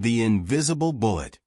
The Invisible Bullet.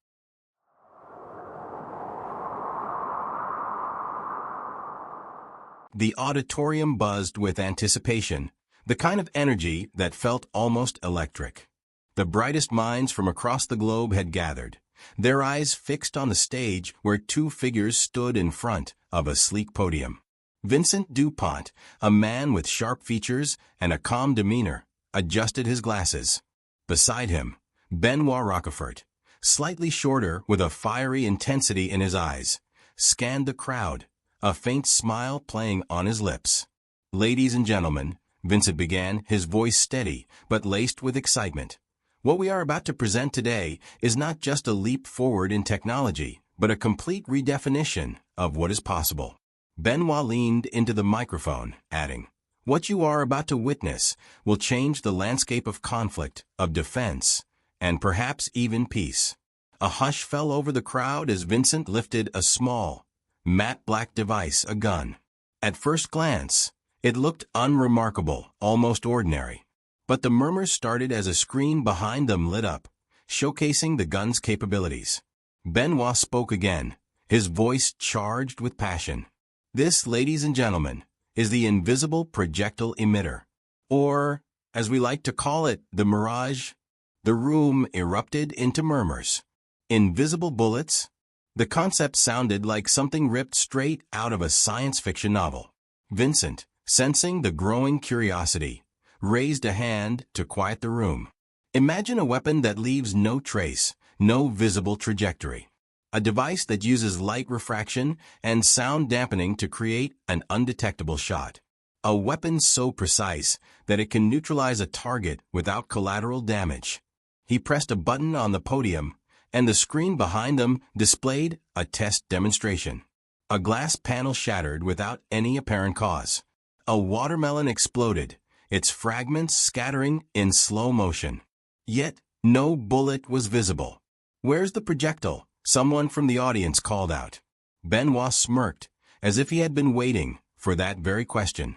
The auditorium buzzed with anticipation, the kind of energy that felt almost electric. The brightest minds from across the globe had gathered, their eyes fixed on the stage where two figures stood in front of a sleek podium. Vincent Dupont, a man with sharp features and a calm demeanor, adjusted his glasses. Beside him, Benoit Roquefort, slightly shorter with a fiery intensity in his eyes, scanned the crowd, a faint smile playing on his lips. "Ladies and gentlemen," Vincent began, his voice steady but laced with excitement. "What we are about to present today is not just a leap forward in technology, but a complete redefinition of what is possible." Benoit leaned into the microphone, adding, "What you are about to witness will change the landscape of conflict, of defense, and perhaps even peace." A hush fell over the crowd as Vincent lifted a small, matte black device, a gun. At first glance, it looked unremarkable, almost ordinary. But the murmurs started as a screen behind them lit up, showcasing the gun's capabilities. Benoit spoke again, his voice charged with passion. "This, ladies and gentlemen, is the invisible projectile emitter, or, as we like to call it, the Mirage." The room erupted into murmurs. Invisible bullets? The concept sounded like something ripped straight out of a science fiction novel. Vincent, sensing the growing curiosity, raised a hand to quiet the room. Imagine a weapon that leaves no trace, no visible trajectory. A device that uses light refraction and sound dampening to create an undetectable shot. A weapon so precise that it can neutralize a target without collateral damage. He pressed a button on the podium, and the screen behind them displayed a test demonstration. A glass panel shattered without any apparent cause. A watermelon exploded, its fragments scattering in slow motion. Yet, no bullet was visible. "Where's the projectile?" someone from the audience called out. Benoit smirked, as if he had been waiting for that very question.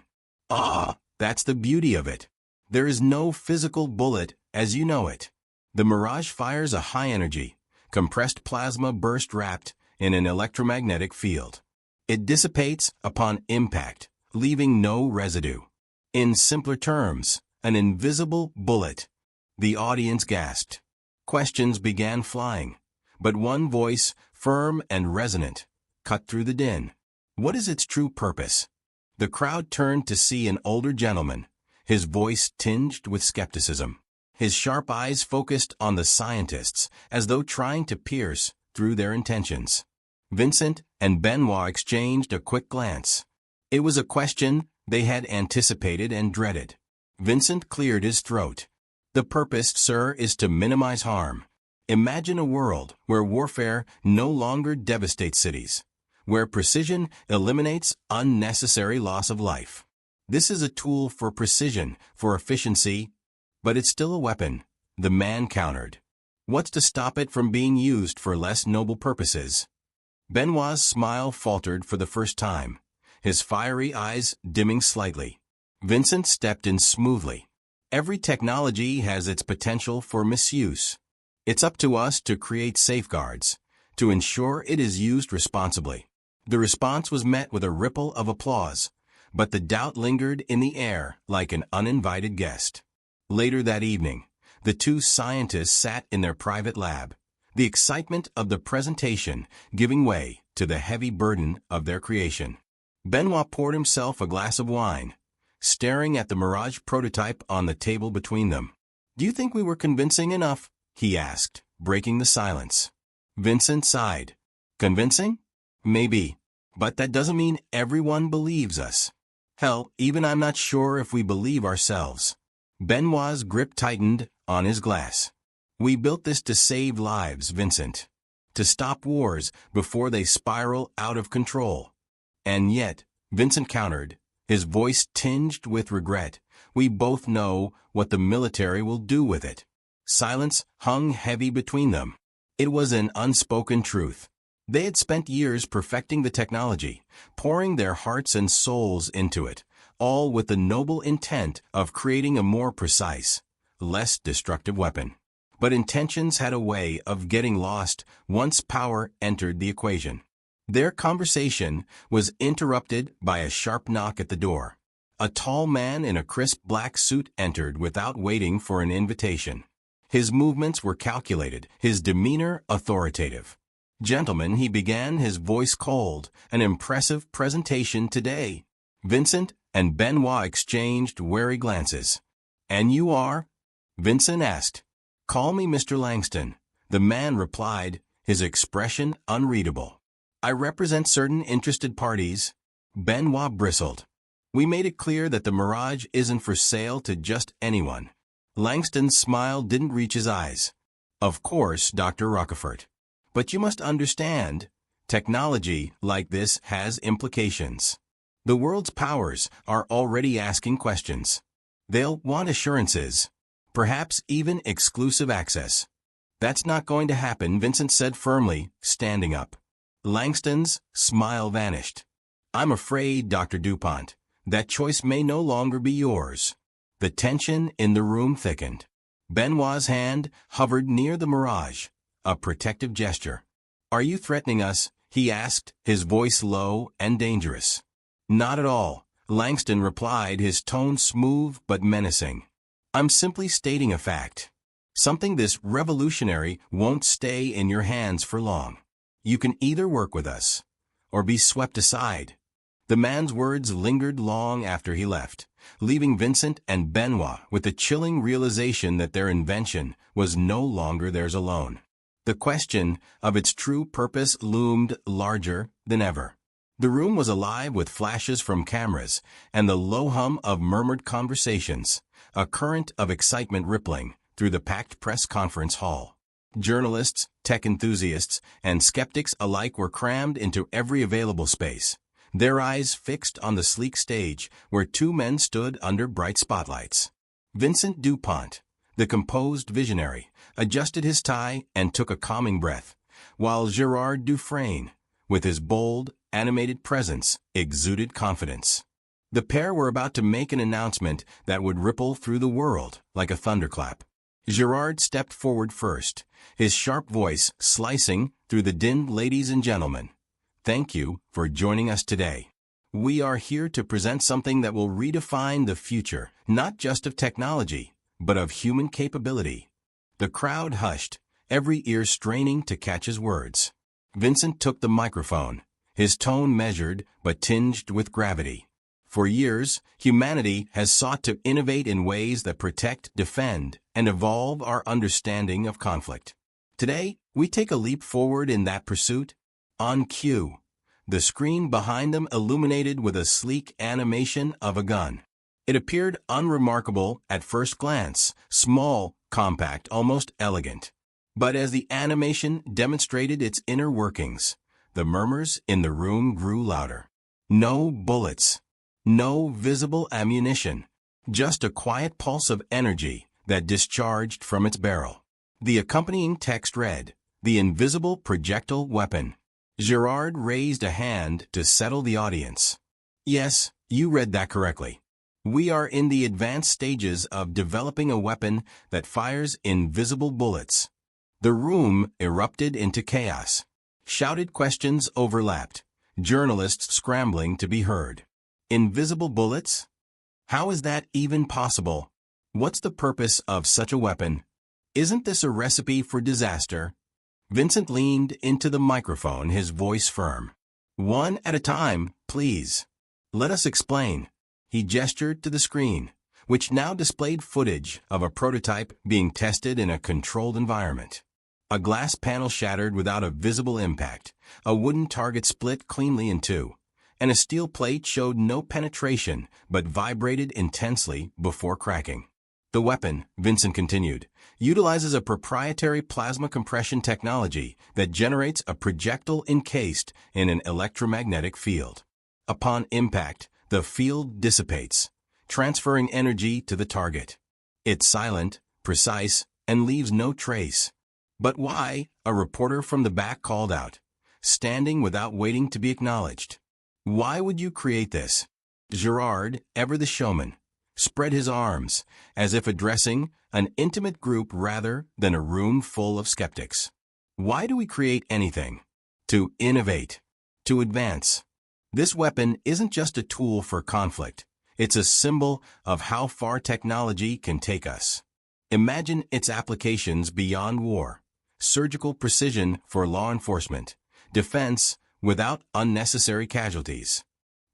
"Ah, that's the beauty of it. There is no physical bullet as you know it. The Mirage fires a high-energy, compressed plasma burst wrapped in an electromagnetic field. It dissipates upon impact, leaving no residue. In simpler terms, an invisible bullet." The audience gasped. Questions began flying, but one voice, firm and resonant, cut through the din. "What is its true purpose?" The crowd turned to see an older gentleman, his voice tinged with skepticism. His sharp eyes focused on the scientists, as though trying to pierce through their intentions. Vincent and Benoit exchanged a quick glance. It was a question they had anticipated and dreaded. Vincent cleared his throat. "The purpose, sir, is to minimize harm. Imagine a world where warfare no longer devastates cities, where precision eliminates unnecessary loss of life. This is a tool for precision, for efficiency, but it's still a weapon," the man countered. "What's to stop it from being used for less noble purposes?" Benoit's smile faltered for the first time, his fiery eyes dimming slightly. Vincent stepped in smoothly. "Every technology has its potential for misuse. It's up to us to create safeguards, to ensure it is used responsibly." The response was met with a ripple of applause, but the doubt lingered in the air like an uninvited guest. Later that evening, the two scientists sat in their private lab, the excitement of the presentation giving way to the heavy burden of their creation. Benoit poured himself a glass of wine, staring at the Mirage prototype on the table between them. "Do you think we were convincing enough?" he asked, breaking the silence. Vincent sighed. "Convincing? Maybe. But that doesn't mean everyone believes us. Hell, even I'm not sure if we believe ourselves." Benoit's grip tightened on his glass. "We built this to save lives, Vincent. To stop wars before they spiral out of control. And yet," Vincent countered, his voice tinged with regret, "we both know what the military will do with it." Silence hung heavy between them. It was an unspoken truth. They had spent years perfecting the technology, pouring their hearts and souls into it, all with the noble intent of creating a more precise, less destructive weapon. But intentions had a way of getting lost once power entered the equation. Their conversation was interrupted by a sharp knock at the door. A tall man in a crisp black suit entered without waiting for an invitation. His movements were calculated, his demeanor authoritative. "Gentlemen," he began, his voice cold, "an impressive presentation today." Vincent and Benoit exchanged wary glances. "And you are?" Vincent asked. "Call me Mr. Langston," the man replied, his expression unreadable. "I represent certain interested parties." Benoit bristled. "We made it clear that the Mirage isn't for sale to just anyone." Langston's smile didn't reach his eyes. "Of course, Dr. Rockefort. But you must understand, technology like this has implications. The world's powers are already asking questions. They'll want assurances, perhaps even exclusive access." "That's not going to happen," Vincent said firmly, standing up. Langston's smile vanished. "I'm afraid, Dr. DuPont, that choice may no longer be yours." The tension in the room thickened. Benoit's hand hovered near the Mirage, a protective gesture. "Are you threatening us?" he asked, his voice low and dangerous. "Not at all," Langston replied, his tone smooth but menacing. "I'm simply stating a fact. Something this revolutionary won't stay in your hands for long. You can either work with us or be swept aside." The man's words lingered long after he left, leaving Vincent and Benoit with the chilling realization that their invention was no longer theirs alone. The question of its true purpose loomed larger than ever. The room was alive with flashes from cameras and the low hum of murmured conversations, a current of excitement rippling through the packed press conference hall. Journalists, tech enthusiasts, and skeptics alike were crammed into every available space, their eyes fixed on the sleek stage where two men stood under bright spotlights. Vincent DuPont, the composed visionary, adjusted his tie and took a calming breath, while Gerard Dufresne, with his bold, animated presence, exuded confidence. The pair were about to make an announcement that would ripple through the world like a thunderclap. Gerard stepped forward first, his sharp voice slicing through the din. "Ladies and gentlemen, thank you for joining us today. We are here to present something that will redefine the future, not just of technology, but of human capability." The crowd hushed, every ear straining to catch his words. Vincent took the microphone, his tone measured but tinged with gravity. "For years, humanity has sought to innovate in ways that protect, defend, and evolve our understanding of conflict. Today, we take a leap forward in that pursuit." On cue, the screen behind them illuminated with a sleek animation of a gun. It appeared unremarkable at first glance, small, compact, almost elegant. But as the animation demonstrated its inner workings, the murmurs in the room grew louder. No bullets, no visible ammunition, just a quiet pulse of energy that discharged from its barrel. The accompanying text read, "The invisible projectile weapon." Gerard raised a hand to settle the audience. "Yes, you read that correctly. We are in the advanced stages of developing a weapon that fires invisible bullets." The room erupted into chaos. Shouted questions overlapped, journalists scrambling to be heard. Invisible bullets? How is that even possible? What's the purpose of such a weapon? Isn't this a recipe for disaster? Vincent leaned into the microphone, his voice firm. "One at a time, please. Let us explain." He gestured to the screen, which now displayed footage of a prototype being tested in a controlled environment. A glass panel shattered without a visible impact, a wooden target split cleanly in two, and a steel plate showed no penetration but vibrated intensely before cracking. "The weapon," Vincent continued, "utilizes a proprietary plasma compression technology that generates a projectile encased in an electromagnetic field. Upon impact, the field dissipates, transferring energy to the target. It's silent, precise, and leaves no trace." "But why?" a reporter from the back called out, standing without waiting to be acknowledged. "Why would you create this?" Gerard, ever the showman, spread his arms, as if addressing an intimate group rather than a room full of skeptics. Why do we create anything? To innovate, to advance. This weapon isn't just a tool for conflict. It's a symbol of how far technology can take us. Imagine its applications beyond war. Surgical precision for law enforcement. Defense without unnecessary casualties.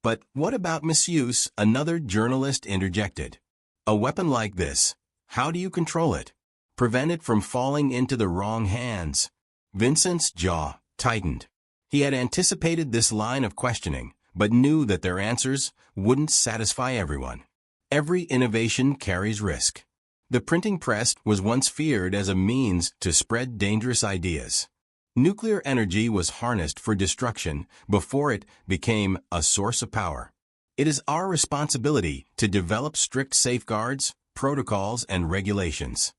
But what about misuse? Another journalist interjected. A weapon like this, how do you control it? Prevent it from falling into the wrong hands? Vincent's jaw tightened. He had anticipated this line of questioning, but knew that their answers wouldn't satisfy everyone. Every innovation carries risk. The printing press was once feared as a means to spread dangerous ideas. Nuclear energy was harnessed for destruction before it became a source of power. It is our responsibility to develop strict safeguards, protocols, and regulations.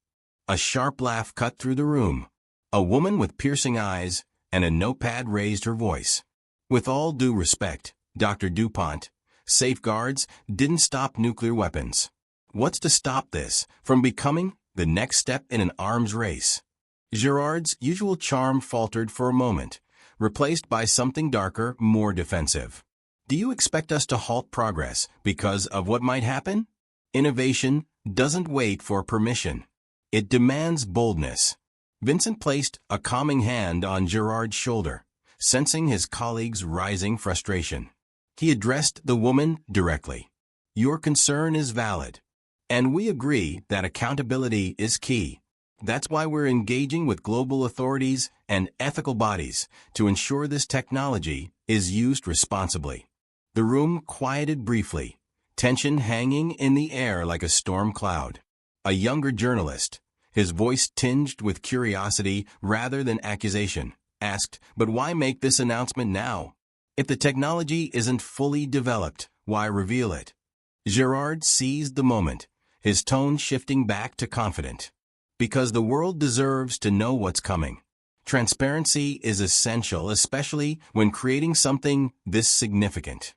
A sharp laugh cut through the room. A woman with piercing eyes and a notepad raised her voice. With all due respect, Dr. DuPont, safeguards didn't stop nuclear weapons. What's to stop this from becoming the next step in an arms race? Gerard's usual charm faltered for a moment, replaced by something darker, more defensive. Do you expect us to halt progress because of what might happen? Innovation doesn't wait for permission. It demands boldness. Vincent placed a calming hand on Gerard's shoulder, sensing his colleague's rising frustration. He addressed the woman directly. Your concern is valid, and we agree that accountability is key. That's why we're engaging with global authorities and ethical bodies to ensure this technology is used responsibly. The room quieted briefly, tension hanging in the air like a storm cloud. A younger journalist, his voice tinged with curiosity rather than accusation, asked, "But why make this announcement now? If the technology isn't fully developed, why reveal it?" Gerard seized the moment, his tone shifting back to confident. Because the world deserves to know what's coming. Transparency is essential, especially when creating something this significant.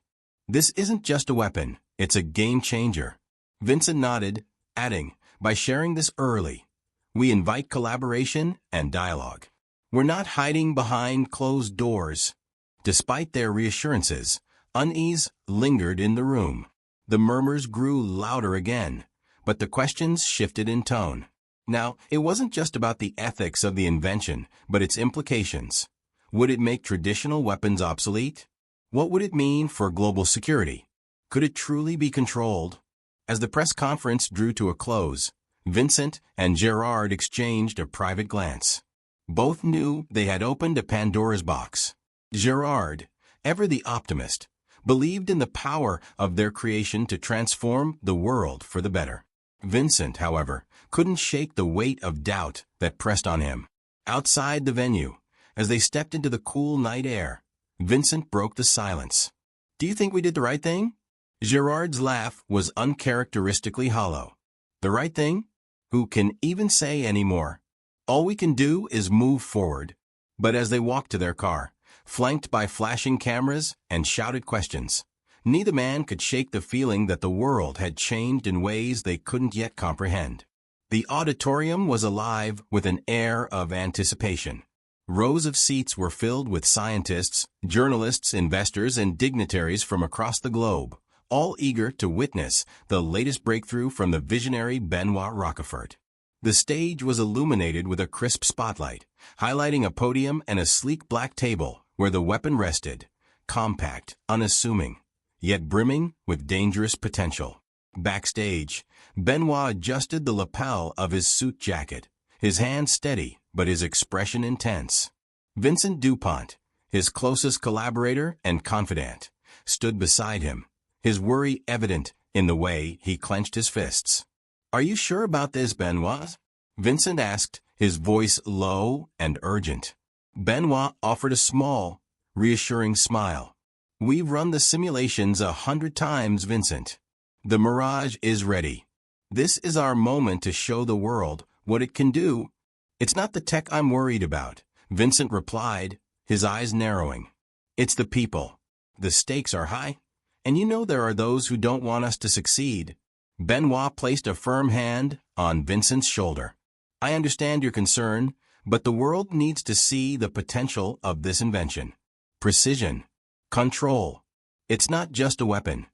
This isn't just a weapon, it's a game changer. Vincent nodded, adding, by sharing this early, we invite collaboration and dialogue. We're not hiding behind closed doors. Despite their reassurances, unease lingered in the room. The murmurs grew louder again, but the questions shifted in tone. Now, it wasn't just about the ethics of the invention, but its implications. Would it make traditional weapons obsolete? What would it mean for global security? Could it truly be controlled? As the press conference drew to a close, Vincent and Gerard exchanged a private glance. Both knew they had opened a Pandora's box. Gerard, ever the optimist, believed in the power of their creation to transform the world for the better. Vincent, however, couldn't shake the weight of doubt that pressed on him. Outside the venue, as they stepped into the cool night air, Vincent broke the silence. Do you think we did the right thing? Gerard's laugh was uncharacteristically hollow. The right thing? Who can even say any more? All we can do is move forward. But as they walked to their car, flanked by flashing cameras and shouted questions, neither man could shake the feeling that the world had changed in ways they couldn't yet comprehend. The auditorium was alive with an air of anticipation. Rows of seats were filled with scientists, journalists, investors, and dignitaries from across the globe, all eager to witness the latest breakthrough from the visionary Benoit Roquefort. The stage was illuminated with a crisp spotlight, highlighting a podium and a sleek black table where the weapon rested, compact, unassuming, yet brimming with dangerous potential. Backstage, Benoit adjusted the lapel of his suit jacket, his hand steady but his expression intense. Vincent DuPont, his closest collaborator and confidant, stood beside him, his worry evident in the way he clenched his fists. "Are you sure about this, Benoit?" Vincent asked, his voice low and urgent. Benoit offered a small, reassuring smile. "We've run the simulations 100 times, Vincent. The Mirage is ready. This is our moment to show the world what it can do." "It's not the tech I'm worried about," Vincent replied, his eyes narrowing. "It's the people. The stakes are high, and you know there are those who don't want us to succeed." Benoit placed a firm hand on Vincent's shoulder. "I understand your concern, but the world needs to see the potential of this invention. Precision. Control. It's not just a weapon.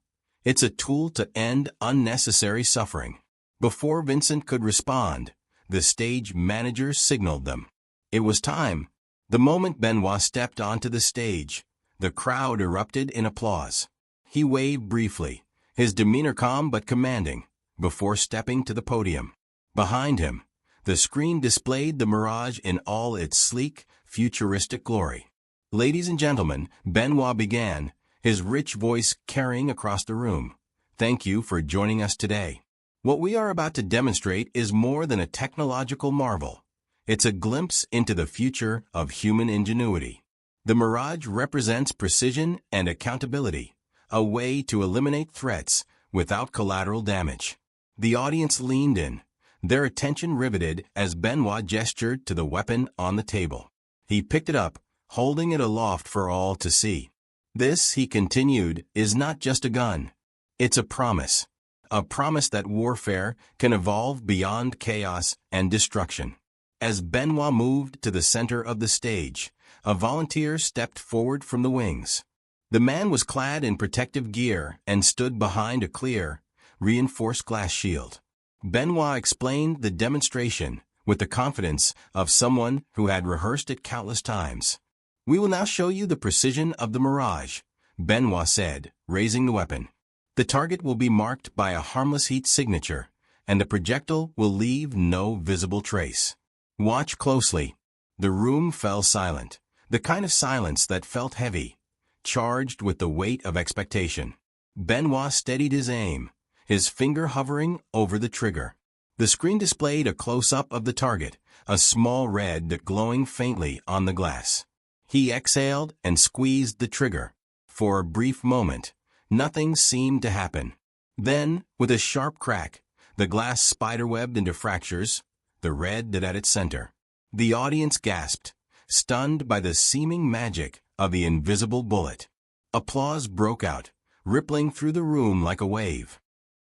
It's a tool to end unnecessary suffering." Before Vincent could respond, the stage manager signaled them. It was time. The moment Benoit stepped onto the stage, the crowd erupted in applause. He waved briefly, his demeanor calm but commanding, before stepping to the podium. Behind him, the screen displayed the Mirage in all its sleek, futuristic glory. "Ladies and gentlemen," Benoit began, his rich voice carrying across the room, "thank you for joining us today. What we are about to demonstrate is more than a technological marvel. It's a glimpse into the future of human ingenuity. The Mirage represents precision and accountability, a way to eliminate threats without collateral damage." The audience leaned in, their attention riveted as Benoit gestured to the weapon on the table. He picked it up, holding it aloft for all to see. "This," he continued, "is not just a gun. It's a promise. A promise that warfare can evolve beyond chaos and destruction." As Benoit moved to the center of the stage, a volunteer stepped forward from the wings. The man was clad in protective gear and stood behind a clear, reinforced glass shield. Benoit explained the demonstration with the confidence of someone who had rehearsed it countless times. "We will now show you the precision of the Mirage," Benoit said, raising the weapon. "The target will be marked by a harmless heat signature, and the projectile will leave no visible trace. Watch closely." The room fell silent, the kind of silence that felt heavy, charged with the weight of expectation. Benoit steadied his aim, his finger hovering over the trigger. The screen displayed a close-up of the target, a small red dot glowing faintly on the glass. He exhaled and squeezed the trigger. For a brief moment, nothing seemed to happen. Then, with a sharp crack, the glass spiderwebbed into fractures, the red dot at its center. The audience gasped, stunned by the seeming magic of the invisible bullet. Applause broke out, rippling through the room like a wave.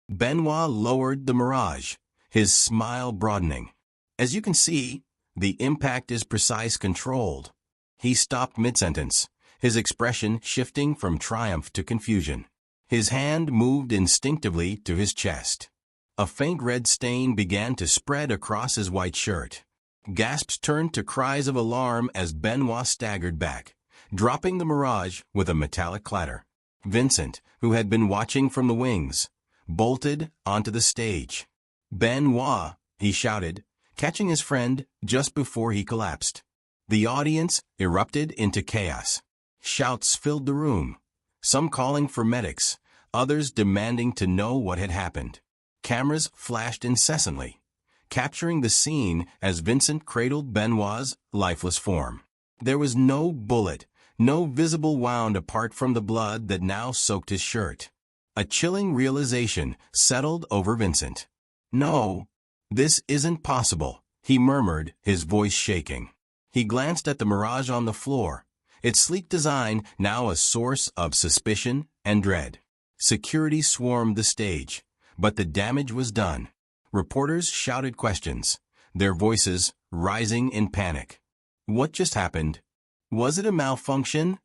Benoit lowered the Mirage, his smile broadening. "As you can see, the impact is precise, controlled." He stopped mid-sentence, his expression shifting from triumph to confusion. His hand moved instinctively to his chest. A faint red stain began to spread across his white shirt. Gasps turned to cries of alarm as Benoit staggered back, dropping the Mirage with a metallic clatter. Vincent, who had been watching from the wings, bolted onto the stage. "Benoit," he shouted, catching his friend just before he collapsed. The audience erupted into chaos. Shouts filled the room, some calling for medics, others demanding to know what had happened. Cameras flashed incessantly, capturing the scene as Vincent cradled Benoit's lifeless form. There was no bullet, no visible wound apart from the blood that now soaked his shirt. A chilling realization settled over Vincent. "No, this isn't possible," he murmured, his voice shaking. He glanced at the Mirage on the floor, its sleek design now a source of suspicion and dread. Security swarmed the stage, but the damage was done. Reporters shouted questions, their voices rising in panic. What just happened? Was it a malfunction?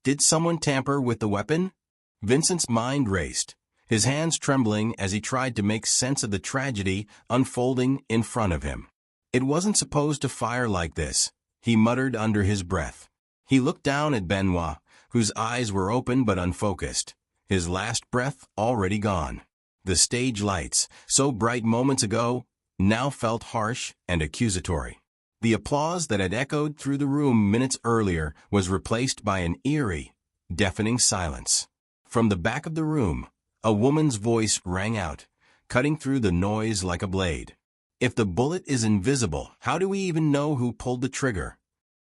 Did someone tamper with the weapon? Vincent's mind raced, his hands trembling as he tried to make sense of the tragedy unfolding in front of him. "It wasn't supposed to fire like this," he muttered under his breath. He looked down at Benoit, whose eyes were open but unfocused, his last breath already gone. The stage lights, so bright moments ago, now felt harsh and accusatory. The applause that had echoed through the room minutes earlier was replaced by an eerie, deafening silence. From the back of the room, a woman's voice rang out, cutting through the noise like a blade. "If the bullet is invisible, how do we even know who pulled the trigger?"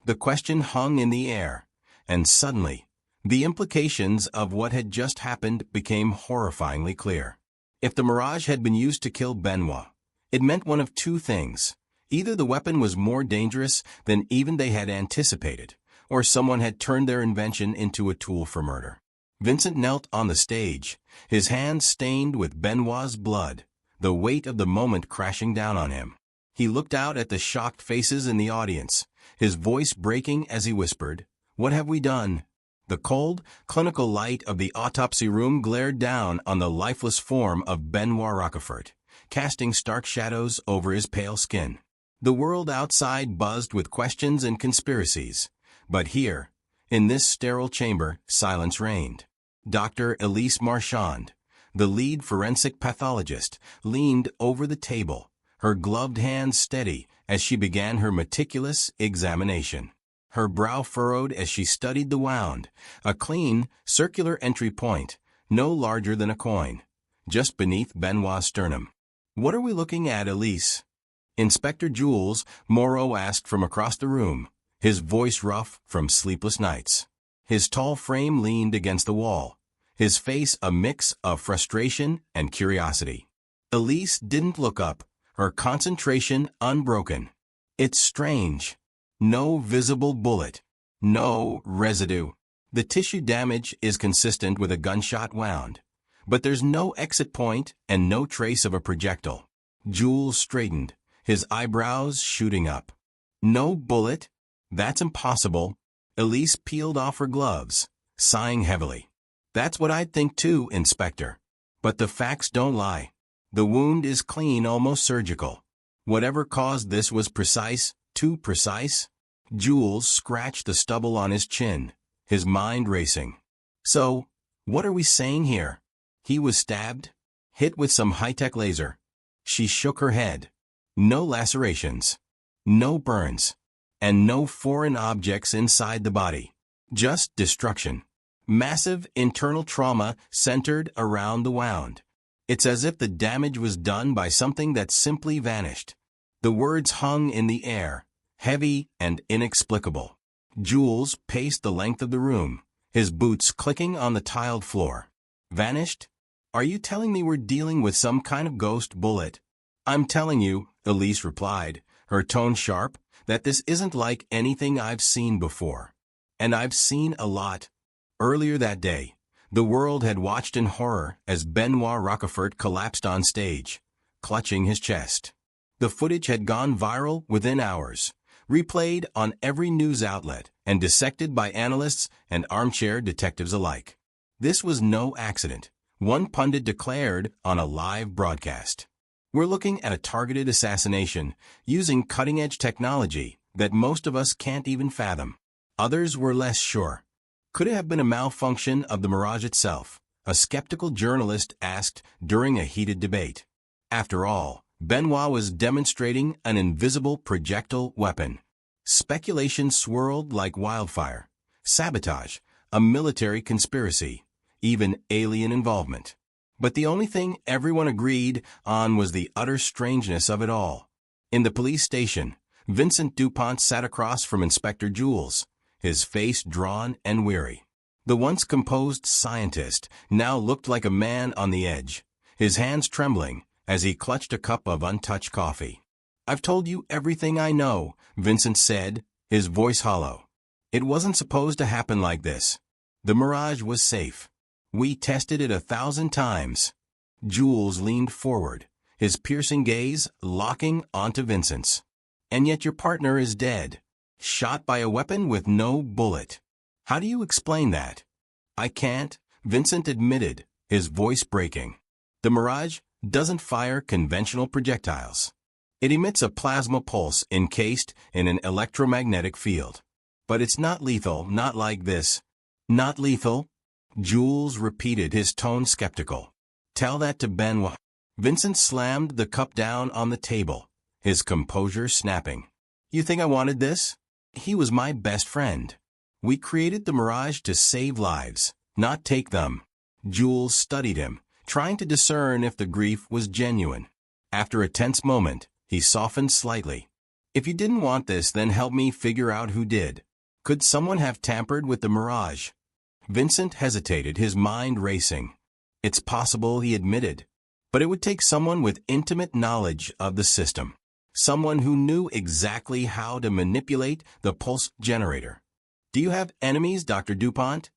The question hung in the air, and suddenly, the implications of what had just happened became horrifyingly clear. If the Mirage had been used to kill Benoit, it meant one of two things. Either the weapon was more dangerous than even they had anticipated, or someone had turned their invention into a tool for murder. Vincent knelt on the stage, his hands stained with Benoit's blood, the weight of the moment crashing down on him. He looked out at the shocked faces in the audience, his voice breaking as he whispered, "What have we done?" The cold, clinical light of the autopsy room glared down on the lifeless form of Benoit Roquefort, casting stark shadows over his pale skin. The world outside buzzed with questions and conspiracies. But here, in this sterile chamber, silence reigned. Dr. Elise Marchand, the lead forensic pathologist, leaned over the table, her gloved hands steady as she began her meticulous examination. Her brow furrowed as she studied the wound, a clean, circular entry point, no larger than a coin, just beneath Benoit's sternum. "What are we looking at, Elise?" Inspector Jules Moreau asked from across the room, his voice rough from sleepless nights. His tall frame leaned against the wall, his face a mix of frustration and curiosity. Elise didn't look up, her concentration unbroken. "It's strange. No visible bullet. No residue. The tissue damage is consistent with a gunshot wound, but there's no exit point and no trace of a projectile." Jules straightened, his eyebrows shooting up. "No bullet? That's impossible." Elise peeled off her gloves, sighing heavily. "That's what I'd think too, Inspector. But the facts don't lie. The wound is clean, almost surgical. Whatever caused this was precise, too precise." Jules scratched the stubble on his chin, his mind racing. "So, what are we saying here? He was stabbed? Hit with some high-tech laser?" She shook her head. "No lacerations. No burns. And no foreign objects inside the body. Just destruction. Massive internal trauma centered around the wound. It's as if the damage was done by something that simply vanished." The words hung in the air, heavy and inexplicable. Jules paced the length of the room, his boots clicking on the tiled floor. "Vanished? Are you telling me we're dealing with some kind of ghost bullet?" "I'm telling you," Elise replied, her tone sharp, "that this isn't like anything I've seen before. And I've seen a lot." Earlier that day, the world had watched in horror as Benoit Roquefort collapsed on stage, clutching his chest. The footage had gone viral within hours, replayed on every news outlet, and dissected by analysts and armchair detectives alike. This was no accident, one pundit declared on a live broadcast. "We're looking at a targeted assassination using cutting-edge technology that most of us can't even fathom." Others were less sure. Could it have been a malfunction of the mirage itself? A skeptical journalist asked during a heated debate. After all, Benoit was demonstrating an invisible projectile weapon. Speculation swirled like wildfire. Sabotage, a military conspiracy, even alien involvement. But the only thing everyone agreed on was the utter strangeness of it all. In the police station, Vincent Dupont sat across from Inspector Jules, his face drawn and weary. The once composed scientist now looked like a man on the edge, his hands trembling as he clutched a cup of untouched coffee. "I've told you everything I know," Vincent said, his voice hollow. "It wasn't supposed to happen like this. The mirage was safe. We tested it 1,000 times." Jules leaned forward, his piercing gaze locking onto Vincent's. "And yet your partner is dead, shot by a weapon with no bullet. How do you explain that?" "I can't," Vincent admitted, his voice breaking. "The mirage doesn't fire conventional projectiles. It emits a plasma pulse encased in an electromagnetic field. But it's not lethal, not like this." "Not lethal?" Jules repeated, his tone skeptical. "Tell that to Benoit." Vincent slammed the cup down on the table, his composure snapping. "You think I wanted this? He was my best friend. We created the mirage to save lives, not take them." Jules studied him, trying to discern if the grief was genuine. After a tense moment, he softened slightly. "If you didn't want this, then help me figure out who did. Could someone have tampered with the mirage?" Vincent hesitated, his mind racing. "It's possible," he admitted, "but it would take someone with intimate knowledge of the system. Someone who knew exactly how to manipulate the pulse generator." "Do you have enemies, Dr. Dupont?"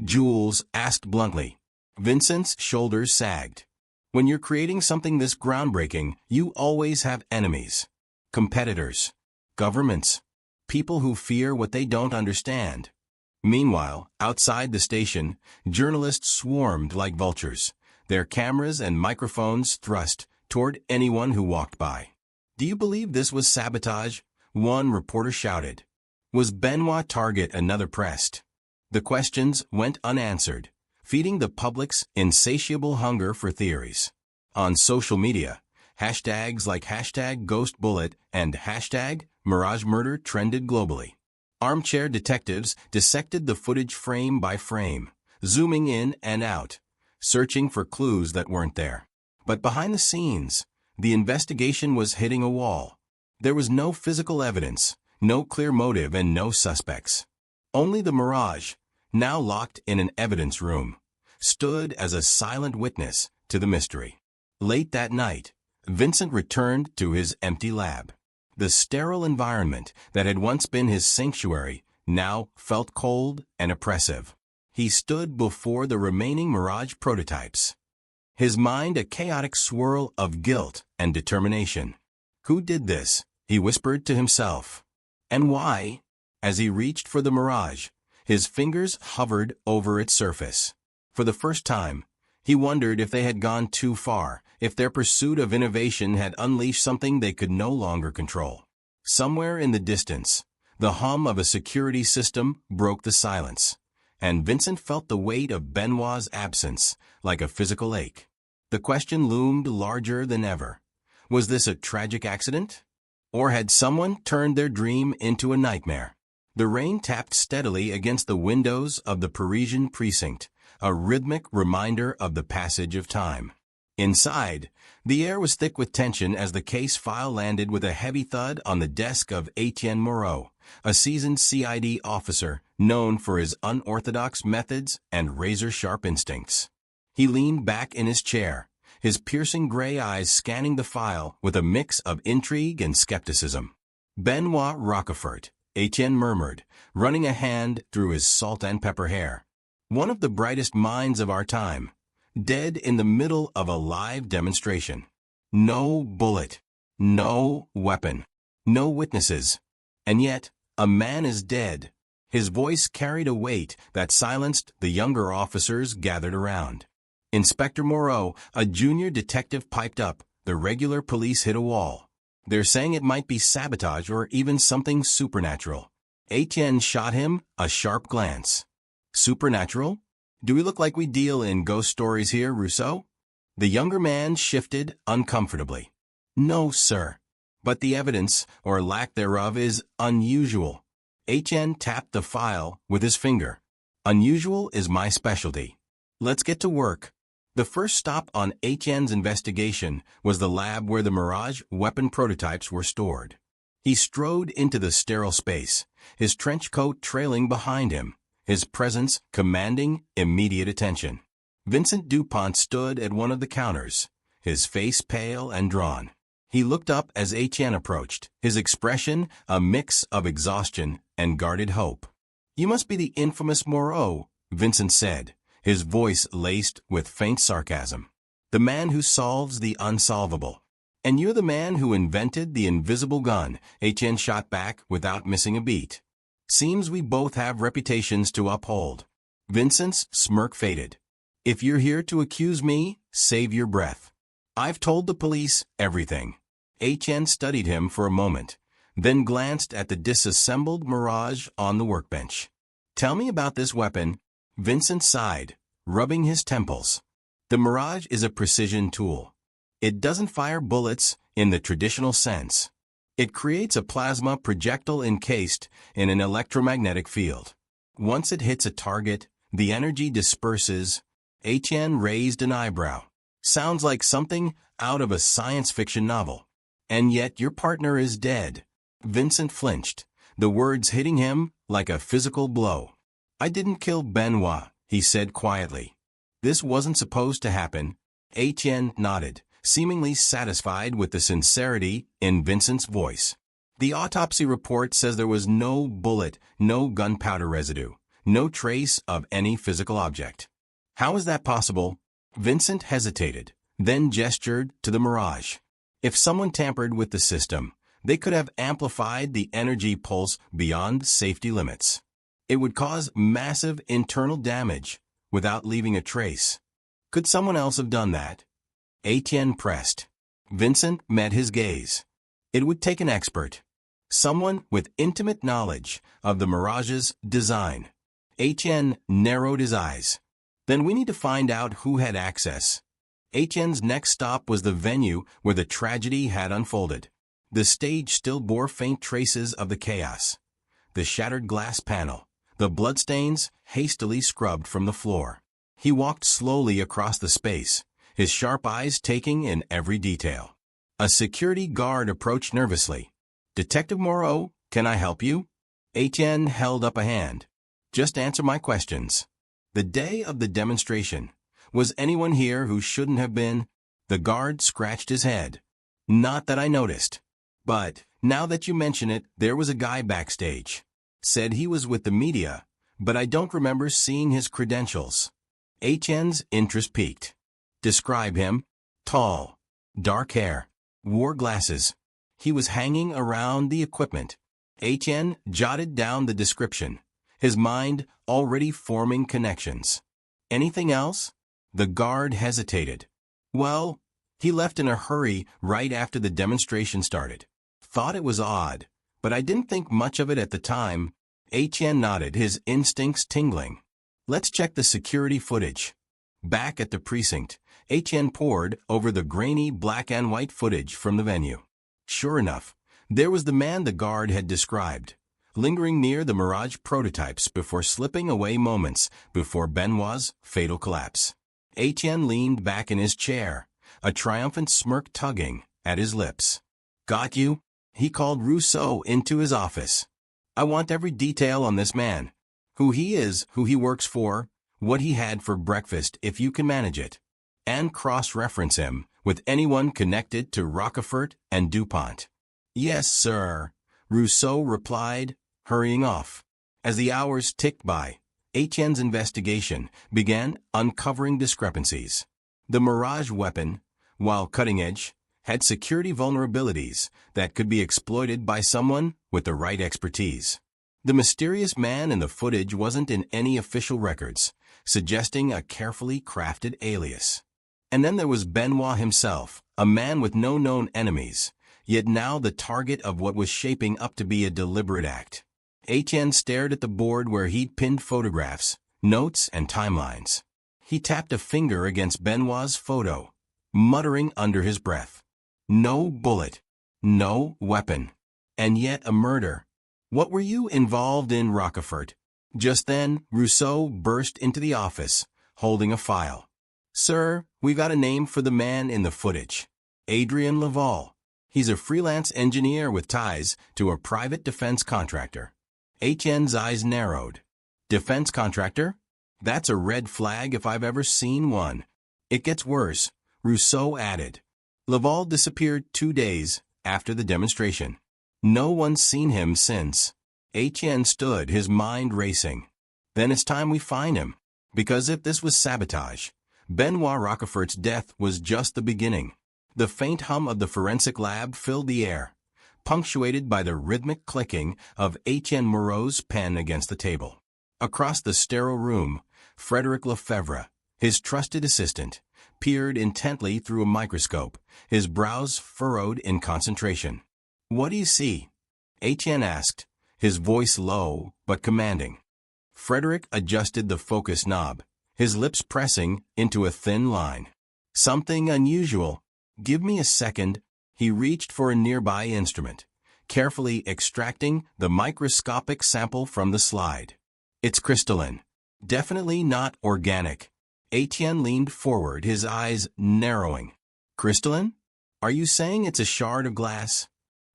Jules asked bluntly. Vincent's shoulders sagged. When you're creating something this groundbreaking, you always have enemies, competitors, governments, people who fear what they don't understand. Meanwhile, outside the station, journalists swarmed like vultures, their cameras and microphones thrust toward anyone who walked by. "Do you believe this was sabotage?" one reporter shouted. "Was Benoit target?" another pressed. The questions went unanswered, feeding the public's insatiable hunger for theories. On social media, hashtags like #GhostBullet and #MirageMurder trended globally. Armchair detectives dissected the footage frame by frame, zooming in and out, searching for clues that weren't there. But behind the scenes, the investigation was hitting a wall. There was no physical evidence, no clear motive, and no suspects. Only the Mirage, now locked in an evidence room, stood as a silent witness to the mystery. Late that night, Vincent returned to his empty lab. The sterile environment that had once been his sanctuary now felt cold and oppressive. He stood before the remaining Mirage prototypes, his mind a chaotic swirl of guilt and determination. "Who did this?" he whispered to himself. "And why?" As he reached for the Mirage, his fingers hovered over its surface. For the first time, he wondered if they had gone too far, if their pursuit of innovation had unleashed something they could no longer control. Somewhere in the distance, the hum of a security system broke the silence, and Vincent felt the weight of Benoit's absence like a physical ache. The question loomed larger than ever. Was this a tragic accident? Or had someone turned their dream into a nightmare? The rain tapped steadily against the windows of the Parisian precinct, a rhythmic reminder of the passage of time. Inside, the air was thick with tension as the case file landed with a heavy thud on the desk of Etienne Moreau, a seasoned CID officer known for his unorthodox methods and razor-sharp instincts. He leaned back in his chair, his piercing gray eyes scanning the file with a mix of intrigue and skepticism. "Benoit Roquefort," Etienne murmured, running a hand through his salt and pepper hair. "One of the brightest minds of our time, dead in the middle of a live demonstration. No bullet, no weapon, no witnesses. And yet, a man is dead." His voice carried a weight that silenced the younger officers gathered around. Inspector Moreau, a junior detective, piped up. "The regular police hit a wall. They're saying it might be sabotage or even something supernatural." Etienne shot him a sharp glance. "Supernatural? Do we look like we deal in ghost stories here, Rousseau?" The younger man shifted uncomfortably. "No, sir. But the evidence, or lack thereof, is unusual." Etienne tapped the file with his finger. "Unusual is my specialty. Let's get to work." The first stop on Etienne's investigation was the lab where the Mirage weapon prototypes were stored. He strode into the sterile space, his trench coat trailing behind him, his presence commanding immediate attention. Vincent Dupont stood at one of the counters, his face pale and drawn. He looked up as Etienne approached, his expression a mix of exhaustion and guarded hope. "You must be the infamous Moreau," Vincent said, his voice laced with faint sarcasm. "The man who solves the unsolvable." "And you're the man who invented the invisible gun," Etienne shot back without missing a beat. "Seems we both have reputations to uphold." Vincent's smirk faded. "If you're here to accuse me, save your breath. I've told the police everything." Etienne studied him for a moment, then glanced at the disassembled Mirage on the workbench. "Tell me about this weapon." Vincent sighed, rubbing his temples. "The Mirage is a precision tool. It doesn't fire bullets in the traditional sense. It creates a plasma projectile encased in an electromagnetic field. Once it hits a target, the energy disperses." Etienne raised an eyebrow. "Sounds like something out of a science fiction novel. And yet your partner is dead." Vincent flinched, the words hitting him like a physical blow. "I didn't kill Benoit," he said quietly. "This wasn't supposed to happen." Etienne nodded, seemingly satisfied with the sincerity in Vincent's voice. "The autopsy report says there was no bullet, no gunpowder residue, no trace of any physical object." "How is that possible?" Vincent hesitated, then gestured to the mirage. If someone tampered with the system, they could have amplified the energy pulse beyond safety limits. It would cause massive internal damage without leaving a trace. Could someone else have done that? Etienne pressed. Vincent met his gaze. It would take an expert. Someone with intimate knowledge of the mirage's design. Etienne narrowed his eyes. Then we need to find out who had access. Etienne's next stop was the venue where the tragedy had unfolded. The stage still bore faint traces of the chaos. The shattered glass panel, the bloodstains hastily scrubbed from the floor. He walked slowly across the space, his sharp eyes taking in every detail. A security guard approached nervously. "Detective Moreau, can I help you?" Etienne held up a hand. "Just answer my questions." The day of the demonstration. Was anyone here who shouldn't have been? The guard scratched his head. "Not that I noticed. But, now that you mention it, there was a guy backstage. Said he was with the media, but I don't remember seeing his credentials." Etienne's interest peaked. "Describe him." "Tall. Dark hair. Wore glasses. He was hanging around the equipment." Etienne jotted down the description, his mind already forming connections. "Anything else?" The guard hesitated. "Well, he left in a hurry right after the demonstration started. Thought it was odd, but I didn't think much of it at the time." Etienne nodded, his instincts tingling. "Let's check the security footage." Back at the precinct, Etienne pored over the grainy black and white footage from the venue. Sure enough, there was the man the guard had described, lingering near the Mirage prototypes before slipping away moments before Benoit's fatal collapse. Etienne leaned back in his chair, a triumphant smirk tugging at his lips. "Got you?" He called Rousseau into his office. "I want every detail on this man. Who he is, who he works for, what he had for breakfast if you can manage it. And cross-reference him with anyone connected to Rochefort and DuPont." "Yes, sir," Rousseau replied, hurrying off. As the hours ticked by, Etienne's investigation began uncovering discrepancies. The Mirage weapon, while cutting-edge, had security vulnerabilities that could be exploited by someone with the right expertise. The mysterious man in the footage wasn't in any official records, suggesting a carefully crafted alias. And then there was Benoit himself, a man with no known enemies, yet now the target of what was shaping up to be a deliberate act. Etienne stared at the board where he'd pinned photographs, notes, and timelines. He tapped a finger against Benoit's photo, muttering under his breath. No bullet. No weapon. And yet a murder. "What were you involved in, Rochefort?" Just then, Rousseau burst into the office, holding a file. "Sir, we got a name for the man in the footage. Adrien Laval. He's a freelance engineer with ties to a private defense contractor." Etienne's eyes narrowed. "Defense contractor? That's a red flag if I've ever seen one." "It gets worse," Rousseau added. "Laval disappeared 2 days after the demonstration. No one's seen him since." Etienne stood, his mind racing. "Then it's time we find him. Because if this was sabotage, Benoit Rochefort's death was just the beginning." The faint hum of the forensic lab filled the air, punctuated by the rhythmic clicking of Etienne Moreau's pen against the table. Across the sterile room, Frederick Lefebvre, his trusted assistant, peered intently through a microscope, his brows furrowed in concentration. "What do you see?" Etienne asked, his voice low but commanding. Frederick adjusted the focus knob, his lips pressing into a thin line. "Something unusual. Give me a second." He reached for a nearby instrument, carefully extracting the microscopic sample from the slide. "It's crystalline. Definitely not organic." Etienne leaned forward, his eyes narrowing. "Crystalline? Are you saying it's a shard of glass?"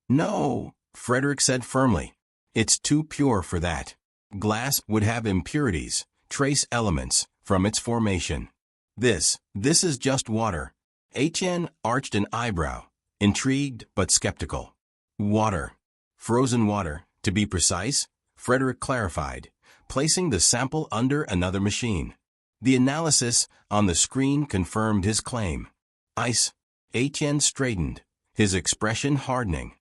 "No," Frederick said firmly. "It's too pure for that. Glass would have impurities, trace elements, from its formation. This is just water." Etienne arched an eyebrow, intrigued but skeptical. "Water. Frozen water, to be precise," Frederick clarified, placing the sample under another machine. The analysis on the screen confirmed his claim. Ice. Etienne straightened, his expression hardening.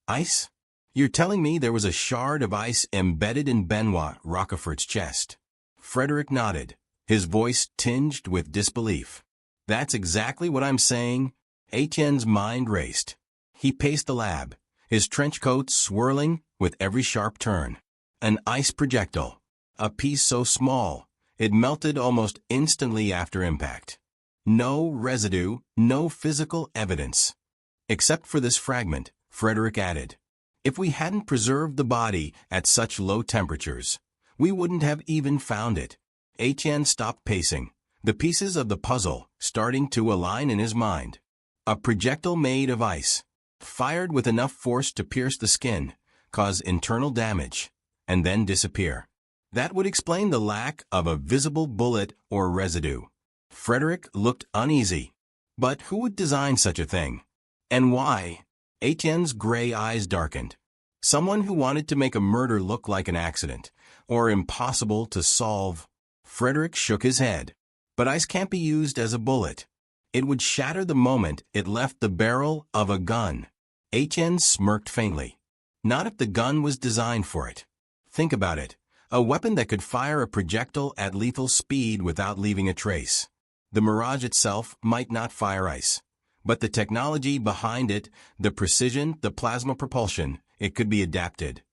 Ice? You're telling me there was a shard of ice embedded in Benoit Roquefort's chest? Frederick nodded, his voice tinged with disbelief. That's exactly what I'm saying. Etienne's mind raced. He paced the lab, his trench coat swirling with every sharp turn. An ice projectile. A piece so small, it melted almost instantly after impact. No residue, no physical evidence. Except for this fragment, Frederick added. If we hadn't preserved the body at such low temperatures, we wouldn't have even found it. Etienne stopped pacing, the pieces of the puzzle starting to align in his mind. A projectile made of ice, fired with enough force to pierce the skin, cause internal damage, and then disappear. That would explain the lack of a visible bullet or residue. Frederick looked uneasy. But who would design such a thing? And why? Etienne's gray eyes darkened. Someone who wanted to make a murder look like an accident, or impossible to solve. Frederick shook his head. But ice can't be used as a bullet. It would shatter the moment it left the barrel of a gun. Etienne smirked faintly. Not if the gun was designed for it. Think about it. A weapon that could fire a projectile at lethal speed without leaving a trace. The Mirage itself might not fire ice. But the technology behind it, the precision, the plasma propulsion, it could be adapted.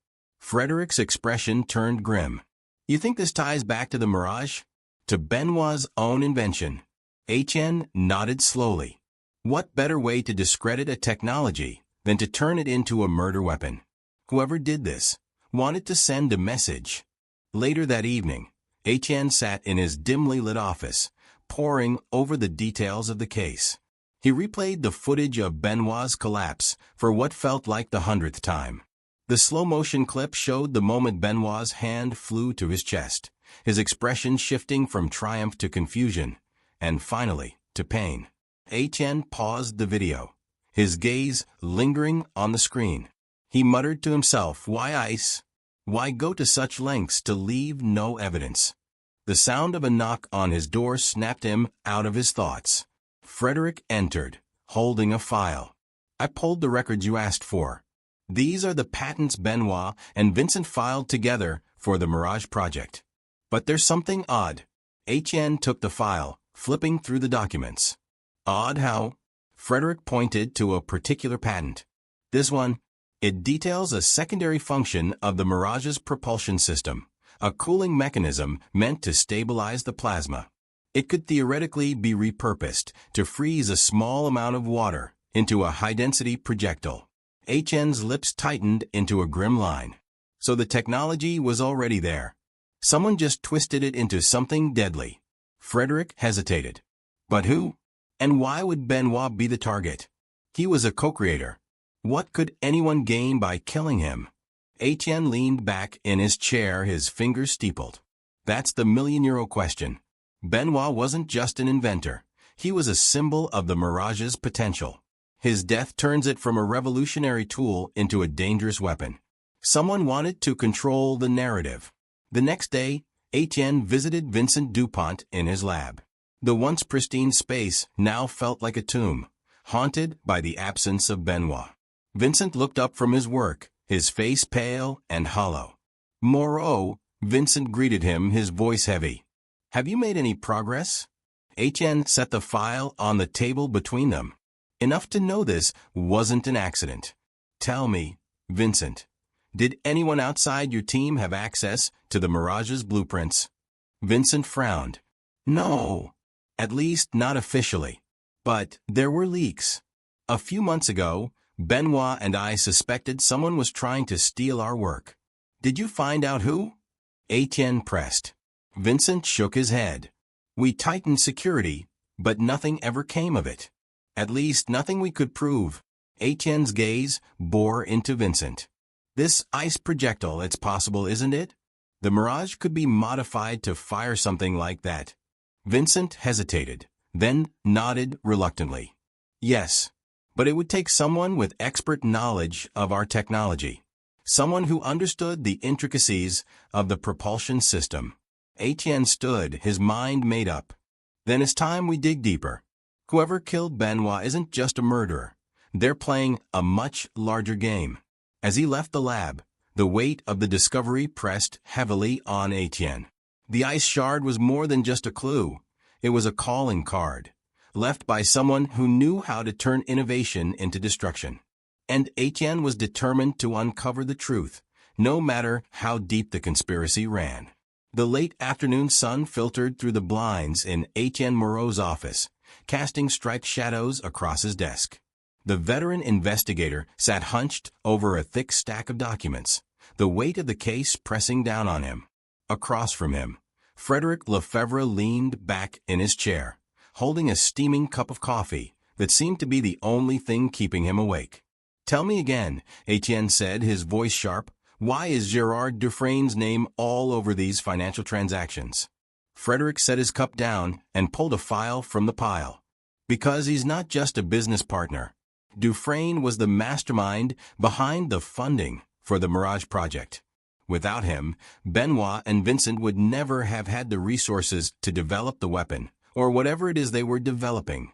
Frederick's expression turned grim. You think this ties back to the Mirage? To Benoit's own invention? Etienne nodded slowly. What better way to discredit a technology than to turn it into a murder weapon? Whoever did this wanted to send a message. Later that evening, Etienne sat in his dimly lit office, poring over the details of the case. He replayed the footage of Benoit's collapse for what felt like the 100th time. The slow-motion clip showed the moment Benoit's hand flew to his chest, his expression shifting from triumph to confusion, and finally, to pain. Etienne paused the video, his gaze lingering on the screen. He muttered to himself, why ice? Why go to such lengths to leave no evidence? The sound of a knock on his door snapped him out of his thoughts. Frederick entered, holding a file. I pulled the records you asked for. These are the patents Benoit and Vincent filed together for the Mirage project. But there's something odd. Etienne took the file, flipping through the documents. Odd how? Frederick pointed to a particular patent. This one. It details a secondary function of the Mirage's propulsion system, a cooling mechanism meant to stabilize the plasma. It could theoretically be repurposed to freeze a small amount of water into a high-density projectile. Etienne's lips tightened into a grim line. So the technology was already there. Someone just twisted it into something deadly. Frederick hesitated. But who? And why would Benoit be the target? He was a co-creator. What could anyone gain by killing him? Etienne leaned back in his chair, his fingers steepled. That's the million-euro question. Benoit wasn't just an inventor. He was a symbol of the Mirage's potential. His death turns it from a revolutionary tool into a dangerous weapon. Someone wanted to control the narrative. The next day, Etienne visited Vincent Dupont in his lab. The once pristine space now felt like a tomb, haunted by the absence of Benoit. Vincent looked up from his work, his face pale and hollow. Moreau, Vincent greeted him, his voice heavy. Have you made any progress? Etienne set the file on the table between them. Enough to know this wasn't an accident. Tell me, Vincent, did anyone outside your team have access to the Mirage's blueprints? Vincent frowned. No, at least not officially. But there were leaks. A few months ago, Benoit and I suspected someone was trying to steal our work. Did you find out who? Etienne pressed. Vincent shook his head. We tightened security, but nothing ever came of it. At least nothing we could prove. Etienne's gaze bore into Vincent. This ice projectile, it's possible, isn't it? The Mirage could be modified to fire something like that. Vincent hesitated, then nodded reluctantly. Yes. But it would take someone with expert knowledge of our technology. Someone who understood the intricacies of the propulsion system. Etienne stood, his mind made up. Then it's time we dig deeper. Whoever killed Benoit isn't just a murderer. They're playing a much larger game. As he left the lab, the weight of the discovery pressed heavily on Etienne. The ice shard was more than just a clue. It was a calling card, left by someone who knew how to turn innovation into destruction. And Etienne was determined to uncover the truth, no matter how deep the conspiracy ran. The late afternoon sun filtered through the blinds in Etienne Moreau's office, casting striped shadows across his desk. The veteran investigator sat hunched over a thick stack of documents, the weight of the case pressing down on him. Across from him, Frederick Lefebvre leaned back in his chair, holding a steaming cup of coffee that seemed to be the only thing keeping him awake. "Tell me again," Etienne said, his voice sharp, "why is Gerard Dufresne's name all over these financial transactions?" Frederick set his cup down and pulled a file from the pile. "Because he's not just a business partner. Dufresne was the mastermind behind the funding for the Mirage project. Without him, Benoit and Vincent would never have had the resources to develop the weapon, or whatever it is they were developing."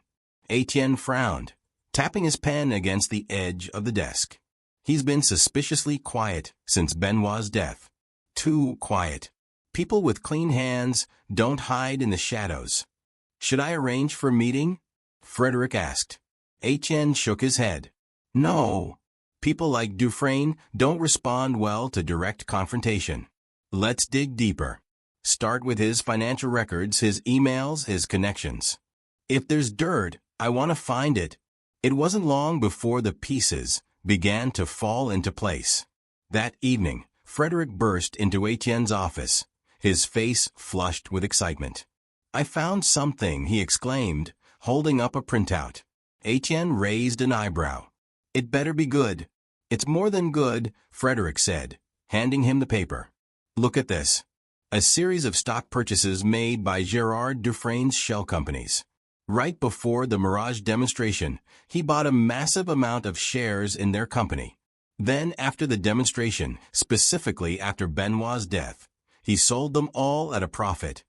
Etienne frowned, tapping his pen against the edge of the desk. "He's been suspiciously quiet since Benoit's death. Too quiet. People with clean hands don't hide in the shadows." "Should I arrange for a meeting?" Frederick asked. Etienne shook his head. "No. People like Dufresne don't respond well to direct confrontation. Let's dig deeper. Start with his financial records, his emails, his connections. If there's dirt, I want to find it." It wasn't long before the pieces began to fall into place. That evening, Frederick burst into Etienne's office, his face flushed with excitement. "I found something," he exclaimed, holding up a printout. Etienne raised an eyebrow. "It better be good." "It's more than good," Frederick said, handing him the paper. "Look at this. A series of stock purchases made by Gerard Dufresne's shell companies. Right before the Mirage demonstration, he bought a massive amount of shares in their company. Then, after the demonstration, specifically after Benoit's death, he sold them all at a profit."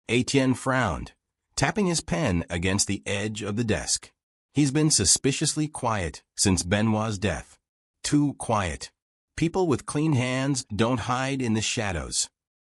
Etienne frowned, tapping his pen against the edge of the desk. "He's been suspiciously quiet since Benoit's death. Too quiet. People with clean hands don't hide in the shadows."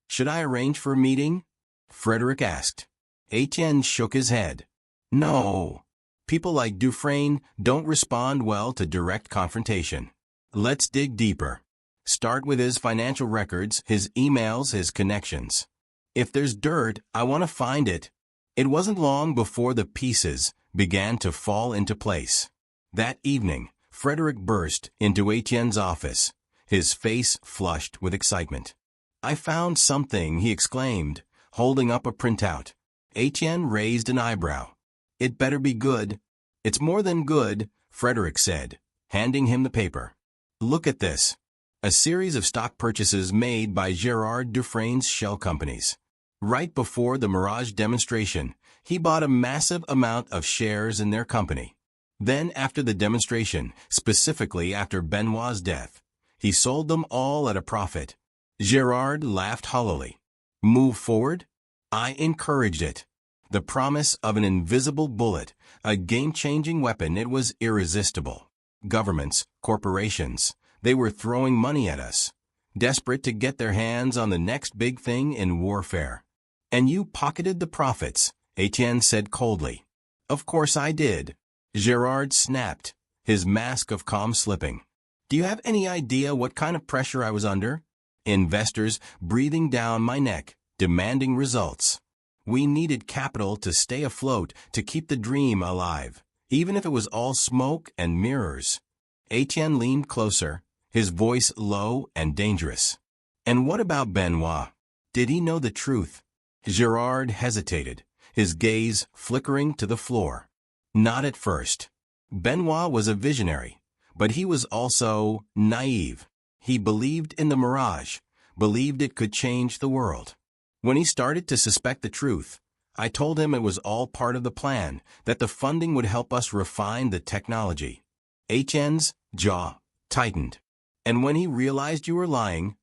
"Should I arrange for a meeting?" Frederick asked. Etienne shook his head. "No. People like Dufresne don't respond well to direct confrontation. Let's dig deeper. Start with his financial records, his emails, his connections. If there's dirt, I want to find it." It wasn't long before the pieces began to fall into place. That evening, Frederick burst into Etienne's office, his face flushed with excitement. "I found something," he exclaimed, holding up a printout. Etienne raised an eyebrow. "It better be good." "It's more than good," Frederick said, handing him the paper. "Look at this. A series of stock purchases made by Gerard Dufresne's shell companies. Right before the Mirage demonstration, he bought a massive amount of shares in their company. Then, after the demonstration, specifically after Benoit's death, he sold them all at a profit." Gerard laughed hollowly. "Move forward?" "I encouraged it. The promise of an invisible bullet, a game-changing weapon, it was irresistible. Governments, corporations, they were throwing money at us, desperate to get their hands on the next big thing in warfare." "And you pocketed the profits," Etienne said coldly. "Of course I did." Gerard snapped, his mask of calm slipping. "Do you have any idea what kind of pressure I was under? Investors breathing down my neck, demanding results. We needed capital to stay afloat, to keep the dream alive, even if it was all smoke and mirrors." Etienne leaned closer, his voice low and dangerous. "And what about Benoit? Did he know the truth?" Gerard hesitated, his gaze flickering to the floor. "Not at first. Benoit was a visionary, but he was also naive. He believed in the Mirage, believed it could change the world. When he started to suspect the truth, I told him it was all part of the plan, that the funding would help us refine the technology." Etienne's jaw tightened. "And when he realized you were lying?"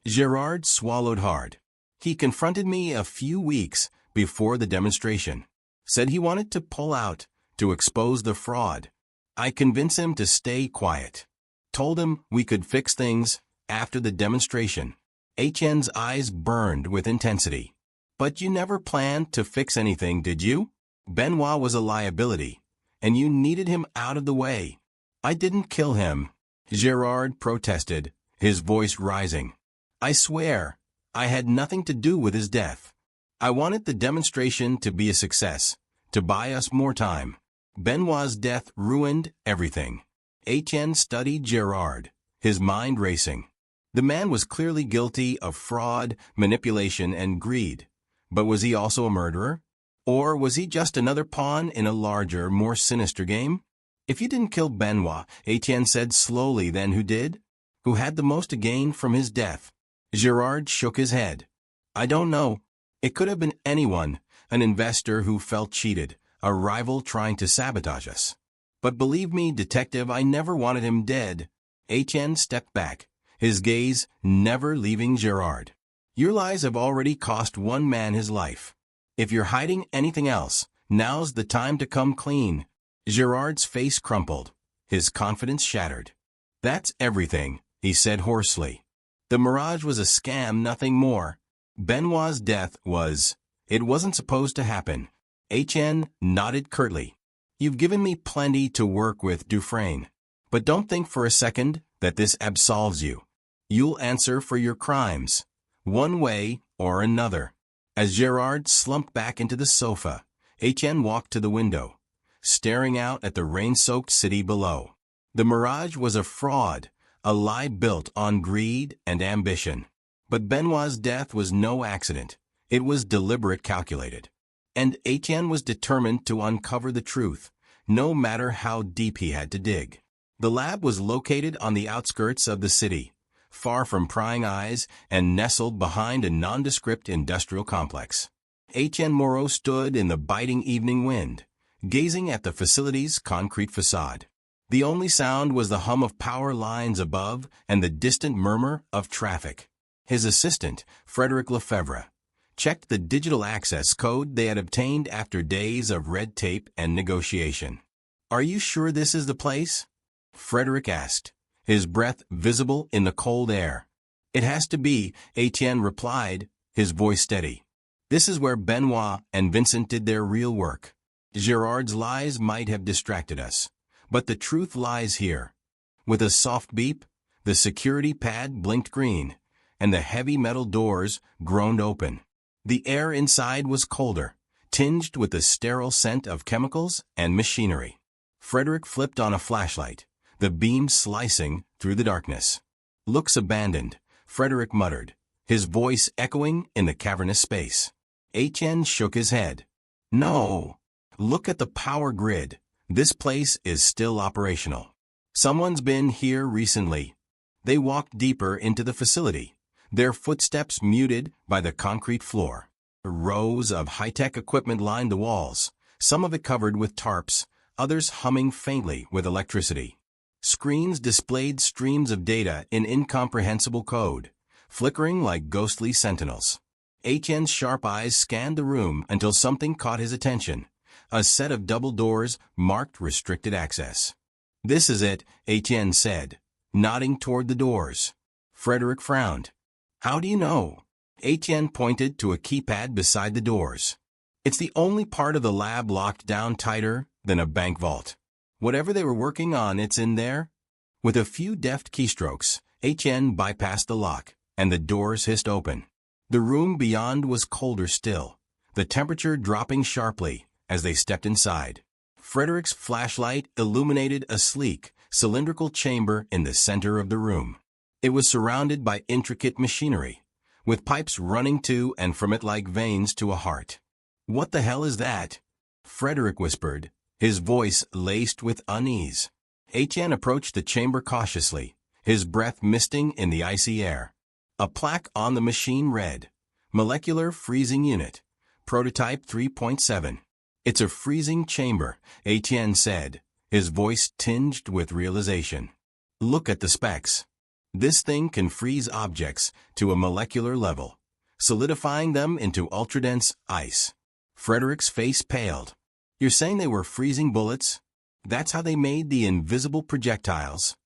Gerard swallowed hard. "He confronted me a few weeks before the demonstration. Said he wanted to pull out, to expose the fraud. I convinced him to stay quiet. Told him we could fix things after the demonstration. HN's eyes burned with intensity. But you never planned to fix anything, did you? Benoit was a liability, and you needed him out of the way. I didn't kill him, Gerard protested, his voice rising. I swear, I had nothing to do with his death. I wanted the demonstration to be a success, to buy us more time. Benoit's death ruined everything. HN studied Gerard, his mind racing. The man was clearly guilty of fraud, manipulation, and greed. But was he also a murderer? Or was he just another pawn in a larger, more sinister game? If you didn't kill Benoit, HN said slowly, then who did? Who had the most to gain from his death? Gerard shook his head. I don't know. It could have been anyone, an investor who felt cheated, a rival trying to sabotage us. But believe me, detective, I never wanted him dead. HN stepped back, his gaze never leaving Gerard. Your lies have already cost one man his life. If you're hiding anything else, now's the time to come clean. Gerard's face crumpled, his confidence shattered. That's everything, he said hoarsely. The mirage was a scam, nothing more. Benoit's death was. It wasn't supposed to happen. HN nodded curtly. You've given me plenty to work with, Dufresne. But don't think for a second that this absolves you. You'll answer for your crimes, one way or another. As Gerard slumped back into the sofa, HN walked to the window, staring out at the rain-soaked city below. The mirage was a fraud, a lie built on greed and ambition. But Benoit's death was no accident. It was deliberate, calculated. And HN was determined to uncover the truth, no matter how deep he had to dig. The lab was located on the outskirts of the city, far from prying eyes and nestled behind a nondescript industrial complex. HN Moreau stood in the biting evening wind, gazing at the facility's concrete facade. The only sound was the hum of power lines above and the distant murmur of traffic. His assistant, Frederick Lefebvre, checked the digital access code they had obtained after days of red tape and negotiation. Are you sure this is the place? Frederick asked, his breath visible in the cold air. It has to be, HN replied, his voice steady. This is where Benoit and Vincent did their real work. Gerard's lies might have distracted us, but the truth lies here. With a soft beep, the security pad blinked green, and the heavy metal doors groaned open. The air inside was colder, tinged with the sterile scent of chemicals and machinery. Frederick flipped on a flashlight, the beam slicing through the darkness. Looks abandoned, Frederick muttered, his voice echoing in the cavernous space. HN shook his head. No. Look at the power grid. This place is still operational. Someone's been here recently. They walked deeper into the facility, their footsteps muted by the concrete floor. Rows of high-tech equipment lined the walls, some of it covered with tarps, others humming faintly with electricity. Screens displayed streams of data in incomprehensible code, flickering like ghostly sentinels. HN's sharp eyes scanned the room until something caught his attention. A set of double doors marked restricted access. This is it, HN said, nodding toward the doors. Frederick frowned. How do you know? HN pointed to a keypad beside the doors. It's the only part of the lab locked down tighter than a bank vault. Whatever they were working on, it's in there. With a few deft keystrokes, HN bypassed the lock, and the doors hissed open. The room beyond was colder still, the temperature dropping sharply as they stepped inside. Frederick's flashlight illuminated a sleek, cylindrical chamber in the center of the room. It was surrounded by intricate machinery, with pipes running to and from it like veins to a heart. What the hell is that? Frederick whispered, his voice laced with unease. HN approached the chamber cautiously, his breath misting in the icy air. A plaque on the machine read, Molecular Freezing Unit, Prototype 3.7. It's a freezing chamber, HN said, his voice tinged with realization. Look at the specs. This thing can freeze objects to a molecular level, solidifying them into ultradense ice. Frederick's face paled. You're saying they were freezing bullets? That's how they made the invisible projectiles?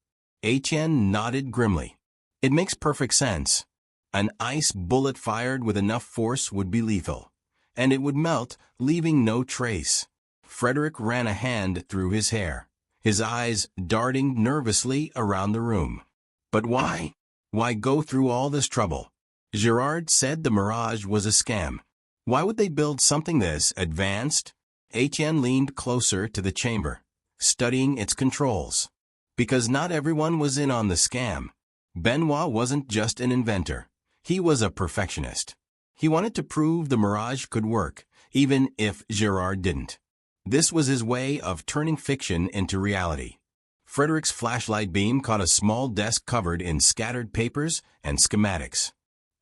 Etienne nodded grimly. It makes perfect sense. An ice bullet fired with enough force would be lethal, and it would melt, leaving no trace. Frederick ran a hand through his hair, his eyes darting nervously around the room. But why? Why go through all this trouble? Gerard said the Mirage was a scam. Why would they build something this advanced? Etienne leaned closer to the chamber, studying its controls. Because not everyone was in on the scam. Benoit wasn't just an inventor. He was a perfectionist. He wanted to prove the Mirage could work, even if Gerard didn't. This was his way of turning fiction into reality. Frederick's flashlight beam caught a small desk covered in scattered papers and schematics.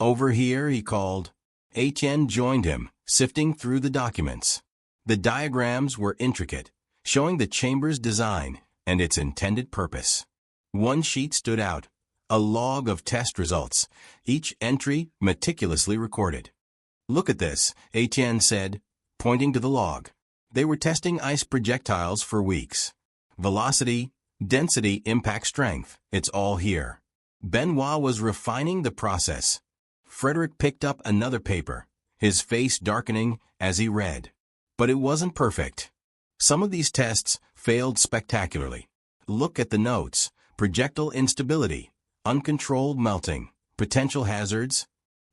Over here, he called. Etienne joined him, sifting through the documents. The diagrams were intricate, showing the chamber's design and its intended purpose. One sheet stood out, a log of test results, each entry meticulously recorded. Look at this, Etienne said, pointing to the log. They were testing ice projectiles for weeks. Velocity, density, impact strength, it's all here. Benoit was refining the process. Frederick picked up another paper, his face darkening as he read. But it wasn't perfect. Some of these tests failed spectacularly. Look at the notes: projectile instability, uncontrolled melting, potential hazards.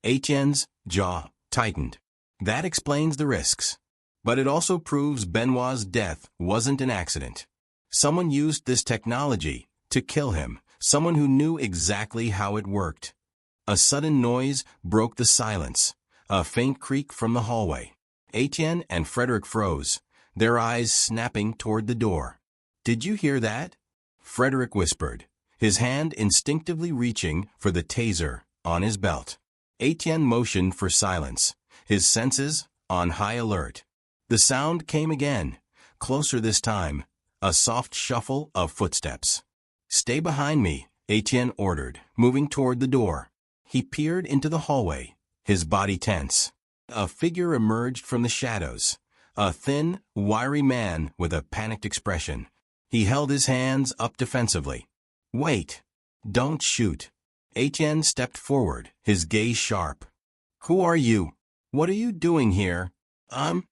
Etienne's jaw tightened. That explains the risks. But it also proves Benoit's death wasn't an accident. Someone used this technology to kill him, someone who knew exactly how it worked. A sudden noise broke the silence, a faint creak from the hallway. Etienne and Frederick froze, their eyes snapping toward the door. Did you hear that? Frederick whispered, his hand instinctively reaching for the taser on his belt. Etienne motioned for silence, his senses on high alert. The sound came again, closer this time, a soft shuffle of footsteps. Stay behind me, Etienne ordered, moving toward the door. He peered into the hallway, his body tense. A figure emerged from the shadows, a thin, wiry man with a panicked expression. He held his hands up defensively. Wait. Don't shoot. Etienne stepped forward, his gaze sharp. Who are you? What are you doing here? I'm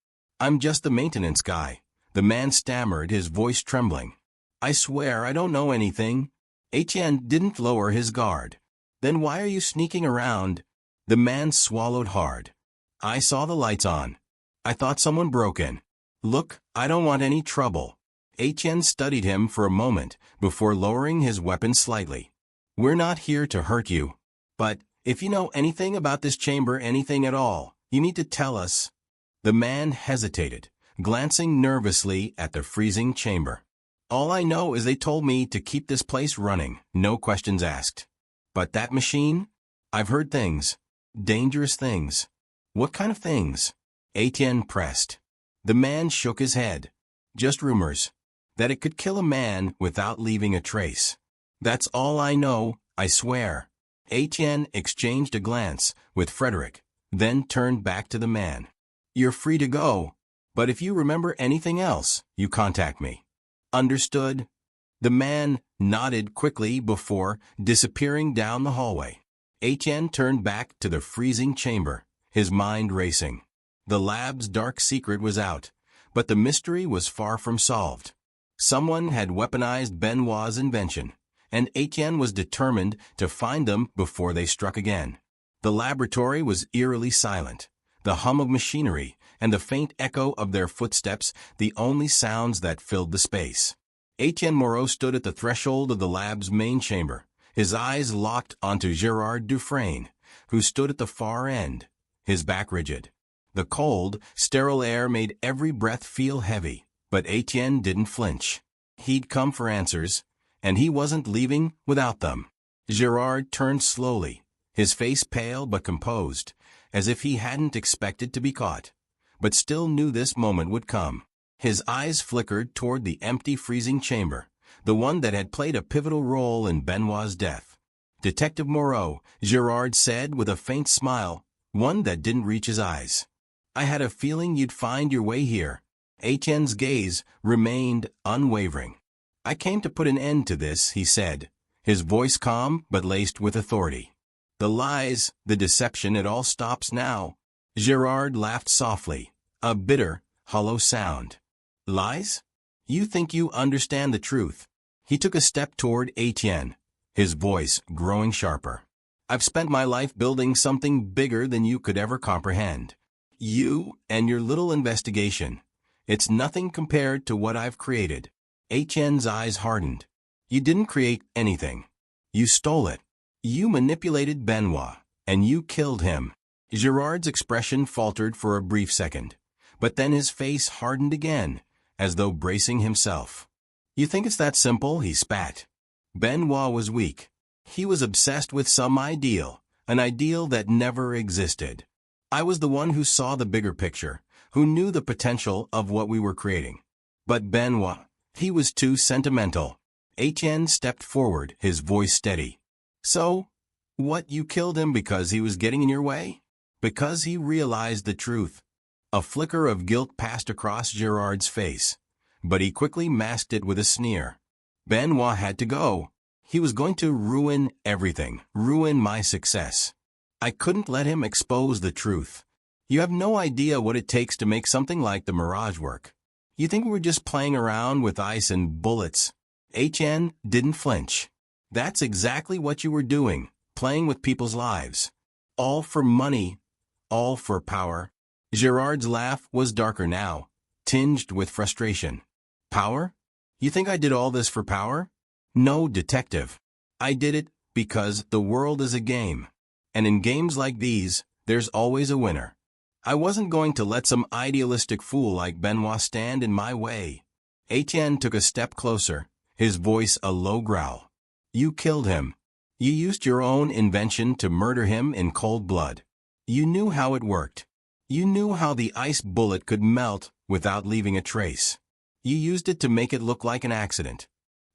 just the maintenance guy. The man stammered, his voice trembling. I swear I don't know anything. Etienne didn't lower his guard. Then why are you sneaking around? The man swallowed hard. I saw the lights on. I thought someone broke in. Look, I don't want any trouble. Etienne studied him for a moment before lowering his weapon slightly. We're not here to hurt you. But if you know anything about this chamber, anything at all, you need to tell us. The man hesitated, glancing nervously at the freezing chamber. All I know is they told me to keep this place running, no questions asked. But that machine? I've heard things. Dangerous things. What kind of things? Etienne pressed. The man shook his head. Just rumors. That it could kill a man without leaving a trace. That's all I know, I swear. Etienne exchanged a glance with Frederick, then turned back to the man. You're free to go, but if you remember anything else, you contact me. Understood? The man nodded quickly before disappearing down the hallway. Etienne turned back to the freezing chamber, his mind racing. The lab's dark secret was out, but the mystery was far from solved. Someone had weaponized Benoit's invention, and Etienne was determined to find them before they struck again. The laboratory was eerily silent, the hum of machinery and the faint echo of their footsteps the only sounds that filled the space. Etienne Moreau stood at the threshold of the lab's main chamber, his eyes locked onto Gerard Dufresne, who stood at the far end, his back rigid. The cold, sterile air made every breath feel heavy, but Etienne didn't flinch. He'd come for answers, and he wasn't leaving without them. Gerard turned slowly, his face pale but composed, as if he hadn't expected to be caught, but still knew this moment would come. His eyes flickered toward the empty freezing chamber, the one that had played a pivotal role in Benoit's death. Detective Moreau, Gerard said with a faint smile, one that didn't reach his eyes. I had a feeling you'd find your way here. Etienne's gaze remained unwavering. "I came to put an end to this," he said, his voice calm but laced with authority. "The lies, the deception, it all stops now." Gerard laughed softly, a bitter, hollow sound. "Lies? You think you understand the truth?" He took a step toward Etienne, his voice growing sharper. "I've spent my life building something bigger than you could ever comprehend. You and your little investigation. It's nothing compared to what I've created." Etienne's eyes hardened. "You didn't create anything. You stole it. You manipulated Benoit, and you killed him." Gerard's expression faltered for a brief second, but then his face hardened again, as though bracing himself. "You think it's that simple?" he spat. "Benoit was weak. He was obsessed with some ideal, an ideal that never existed. I was the one who saw the bigger picture, who knew the potential of what we were creating. But Benoit, he was too sentimental." Etienne stepped forward, his voice steady. "So, what, you killed him because he was getting in your way? Because he realized the truth?" A flicker of guilt passed across Gerard's face, but he quickly masked it with a sneer. "Benoit had to go. He was going to ruin everything, ruin my success. I couldn't let him expose the truth. You have no idea what it takes to make something like the Mirage work. You think we were just playing around with ice and bullets?" Etienne didn't flinch. "That's exactly what you were doing, playing with people's lives. All for money, all for power." Gerard's laugh was darker now, tinged with frustration. "Power? You think I did all this for power? No, detective. I did it because the world is a game. And in games like these, there's always a winner. I wasn't going to let some idealistic fool like Benoit stand in my way." Etienne took a step closer, his voice a low growl. "You killed him. You used your own invention to murder him in cold blood. You knew how it worked. You knew how the ice bullet could melt without leaving a trace. You used it to make it look like an accident."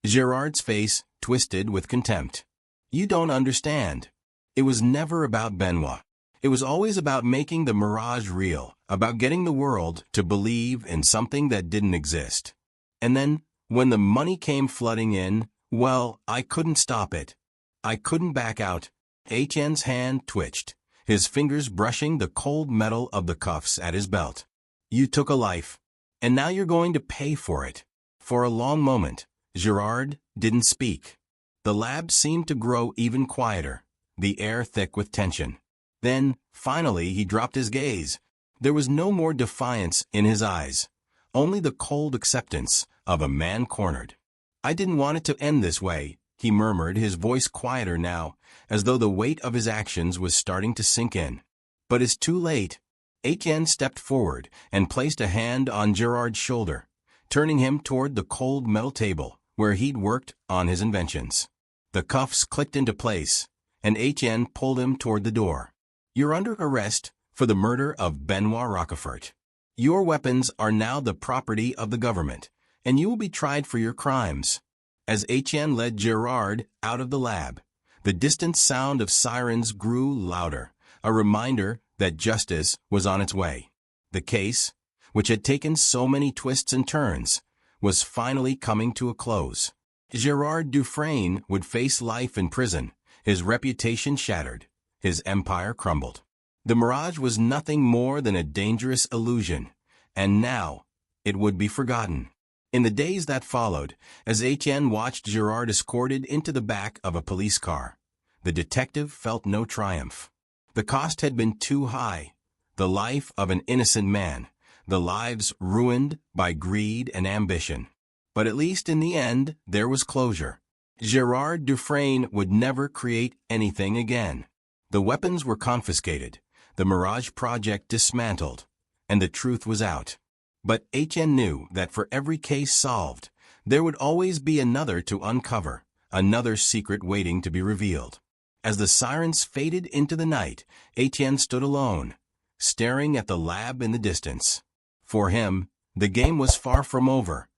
Gerard's face twisted with contempt. "You don't understand. It was never about Benoit. It was always about making the mirage real, about getting the world to believe in something that didn't exist. And then, when the money came flooding in, well, I couldn't stop it. I couldn't back out." Etienne's hand twitched, his fingers brushing the cold metal of the cuffs at his belt. "You took a life, and now you're going to pay for it." For a long moment, Gerard didn't speak. The lab seemed to grow even quieter, the air thick with tension. Then, finally, he dropped his gaze. There was no more defiance in his eyes, only the cold acceptance of a man cornered. "I didn't want it to end this way," he murmured, his voice quieter now, as though the weight of his actions was starting to sink in. "But it's too late." Etienne stepped forward and placed a hand on Gerard's shoulder, turning him toward the cold metal table where he'd worked on his inventions. The cuffs clicked into place, and Etienne pulled him toward the door. "You're under arrest for the murder of Benoit Roquefort. Your weapons are now the property of the government, and you will be tried for your crimes." As Etienne led Gerard out of the lab, the distant sound of sirens grew louder, a reminder that justice was on its way. The case, which had taken so many twists and turns, was finally coming to a close. Gerard Dufresne would face life in prison, his reputation shattered, his empire crumbled. The mirage was nothing more than a dangerous illusion, and now it would be forgotten. In the days that followed, as Etienne watched Gerard escorted into the back of a police car, the detective felt no triumph. The cost had been too high, the life of an innocent man, the lives ruined by greed and ambition. But at least in the end, there was closure. Gerard Dufresne would never create anything again. The weapons were confiscated, the Mirage project dismantled, and the truth was out. But Etienne knew that for every case solved, there would always be another to uncover, another secret waiting to be revealed. As the sirens faded into the night, Etienne stood alone, staring at the lab in the distance. For him, the game was far from over,